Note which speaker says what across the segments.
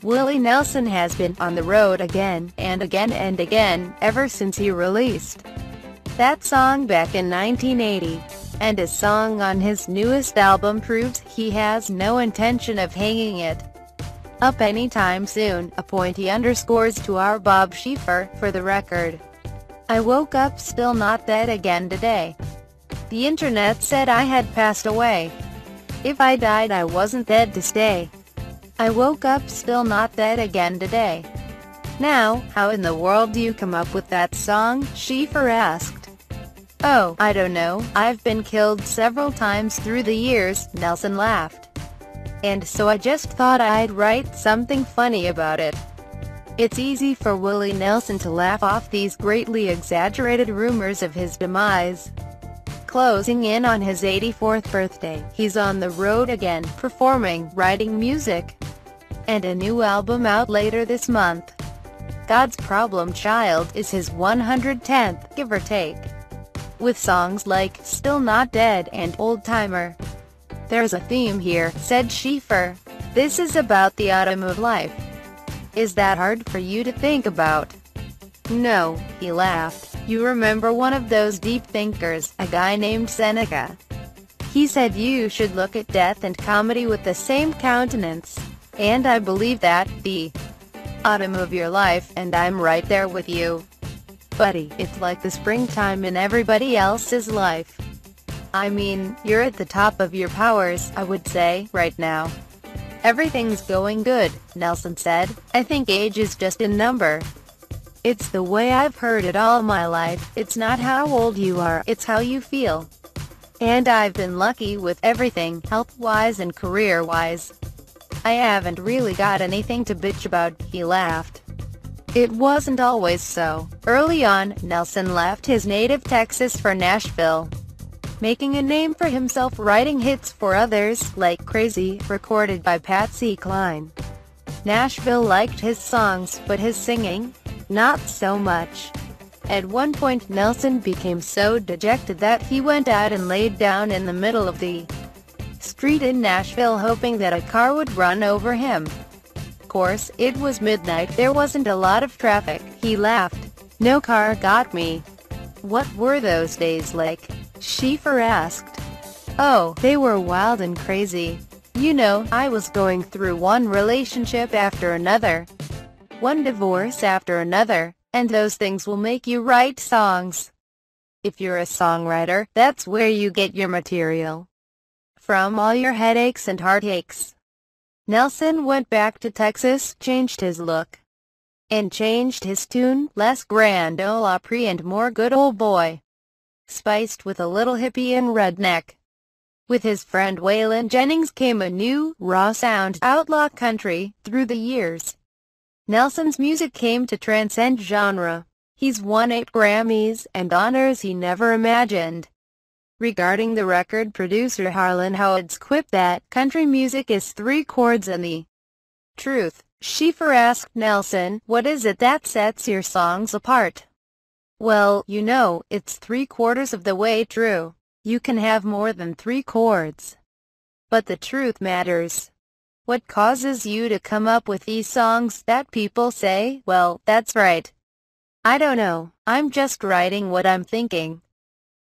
Speaker 1: Willie Nelson has been on the road again and again and again ever since he released that song back in 1980, and his song on his newest album proves he has no intention of hanging it up anytime soon. A point he underscores to our Bob Schieffer, for the record. I woke up still not dead again today. The internet said I had passed away. If I died I wasn't dead to stay. I woke up still not dead again today. Now, how in the world do you come up with that song? Schieffer asked. Oh, I don't know, I've been killed several times through the years, Nelson laughed. And so I just thought I'd write something funny about it. It's easy for Willie Nelson to laugh off these greatly exaggerated rumors of his demise. Closing in on his 84th birthday, he's on the road again, performing, writing music, and a new album out later this month. God's Problem Child is his 110th, give or take, with songs like Still Not Dead and Old Timer. There's a theme here, said Schieffer. This is about the autumn of life. Is that hard for you to think about? No, he laughed. You remember one of those deep thinkers, a guy named Seneca. He said you should look at death and comedy with the same countenance. And I believe that, the autumn of your life, and I'm right there with you. Buddy, it's like the springtime in everybody else's life. I mean, you're at the top of your powers, I would say, right now. Everything's going good, Nelson said. I think age is just a number. It's the way I've heard it all my life. It's not how old you are, it's how you feel. And I've been lucky with everything, health-wise and career-wise. I haven't really got anything to bitch about, he laughed. It wasn't always so. Early on, Nelson left his native Texas for Nashville, making a name for himself writing hits for others, like Crazy, recorded by Patsy Cline. Nashville liked his songs, but his singing, not so much. At one point Nelson became so dejected that he went out and laid down in the middle of the street in Nashville hoping that a car would run over him. Of course, it was midnight, there wasn't a lot of traffic, he laughed. No car got me. What were those days like? Schieffer asked. Oh, they were wild and crazy. You know, I was going through one relationship after another, one divorce after another, and those things will make you write songs. If you're a songwriter, that's where you get your material from, all your headaches and heartaches. Nelson went back to Texas, changed his look, and changed his tune, less grand ole Opry and more good old boy, spiced with a little hippie and redneck. With his friend Waylon Jennings came a new, raw sound, outlaw country. Through the years, Nelson's music came to transcend genre. He's won 8 Grammys, and honors he never imagined. Regarding the record, producer Harlan Howard's quipped that country music is 3 chords and the truth. Schieffer asked Nelson, what is it that sets your songs apart? Well, you know, it's 3/4 of the way true. You can have more than 3 chords, but the truth matters. What causes you to come up with these songs that people say, well, that's right. I don't know, I'm just writing what I'm thinking.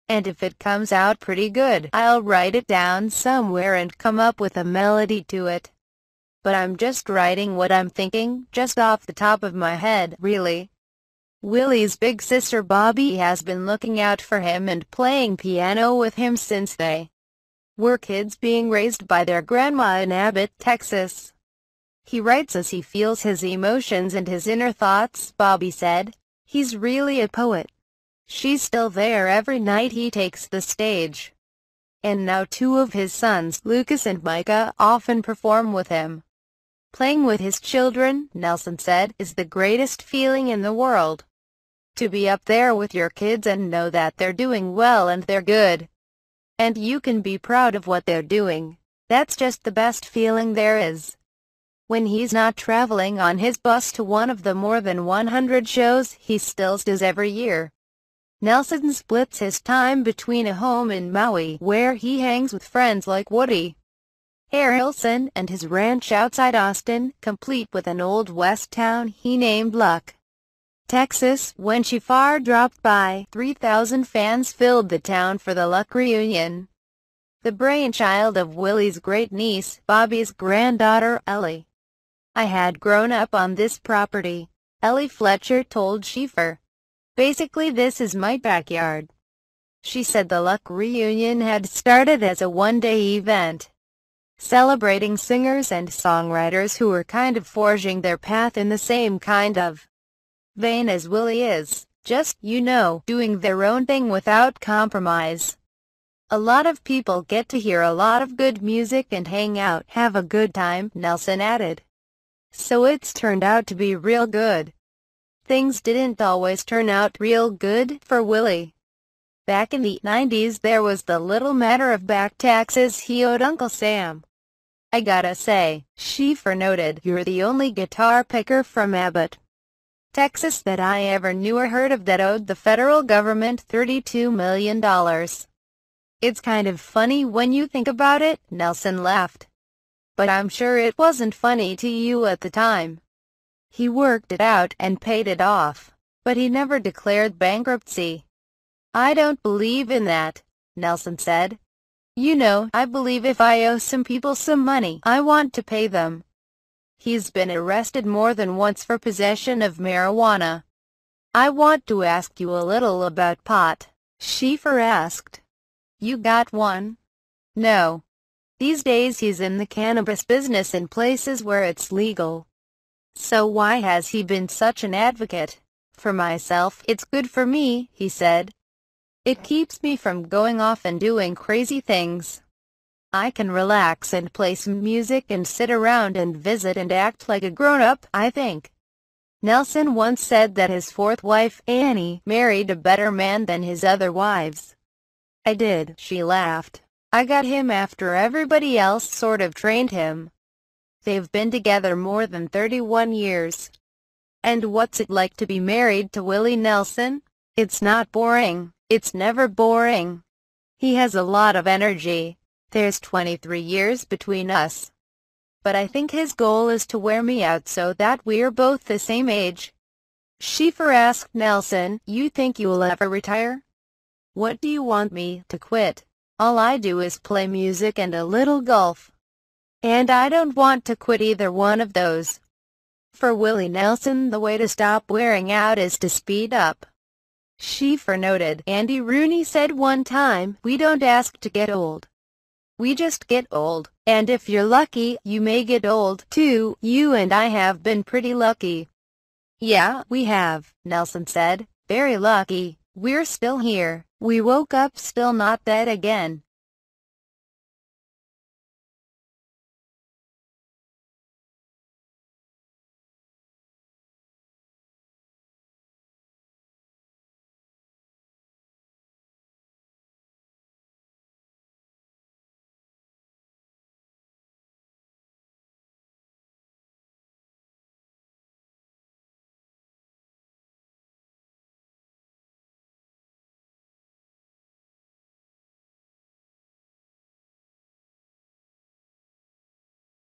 Speaker 1: And if it comes out pretty good, I'll write it down somewhere and come up with a melody to it. But I'm just writing what I'm thinking, just off the top of my head, really. Willie's big sister Bobby has been looking out for him and playing piano with him since they were kids, being raised by their grandma in Abbott, Texas. He writes as he feels his emotions and his inner thoughts, Bobby said. He's really a poet. She's still there every night he takes the stage. And now 2 of his sons, Lucas and Micah, often perform with him. Playing with his children, Nelson said, is the greatest feeling in the world. To be up there with your kids and know that they're doing well and they're good, and you can be proud of what they're doing. That's just the best feeling there is. When he's not traveling on his bus to one of the more than 100 shows he still does every year, Nelson splits his time between a home in Maui, where he hangs with friends like Woody Harrelson and his ranch outside Austin, complete with an Old West town he named Luck, Texas. When Shifar dropped by, 3,000 fans filled the town for the Luck reunion. The brainchild of Willie's great-niece, Bobby's granddaughter, Ellie. "I had grown up on this property," Ellie Fletcher told Shifar. "Basically this is my backyard." She said the Luck reunion had started as a one-day event, celebrating singers and songwriters who were kind of forging their path in the same kind of vein as Willie is, just, doing their own thing without compromise. "A lot of people get to hear a lot of good music and hang out, have a good time," Nelson added. "So it's turned out to be real good." Things didn't always turn out real good for Willie. Back in the 90s there was the little matter of back taxes he owed Uncle Sam. "I gotta say," Shifar noted, "you're the only guitar picker from Abbott, Texas that I ever knew or heard of that owed the federal government $32 million. It's kind of funny when you think about it," Nelson laughed. "But I'm sure it wasn't funny to you at the time. He worked it out and paid it off, but he never declared bankruptcy." "I don't believe in that," Nelson said. "I believe if I owe some people some money, I want to pay them." He's been arrested more than once for possession of marijuana. "I want to ask you a little about pot," Shifar asked. "You got one?" "No. These days he's in the cannabis business in places where it's legal." "So why has he been such an advocate?" "For myself, it's good for me," he said. "It keeps me from going off and doing crazy things. I can relax and play some music and sit around and visit and act like a grown-up, I think." Nelson once said that his fourth wife, Annie, married a better man than his other wives. "I did," she laughed. "I got him after everybody else sort of trained him." They've been together more than 31 years. "And what's it like to be married to Willie Nelson?" "It's not boring. It's never boring. He has a lot of energy. There's 23 years between us. But I think his goal is to wear me out so that we're both the same age." Shifar asked Nelson, "You think you'll ever retire?" "What do you want me to quit? All I do is play music and a little golf. And I don't want to quit either one of those." For Willie Nelson, the way to stop wearing out is to speed up. Shifar noted, "Andy Rooney said one time, we don't ask to get old. We just get old, and if you're lucky, you may get old too. You and I have been pretty lucky." "Yeah, we have," Nelson said. "Very lucky. We're still here. We woke up still not dead again."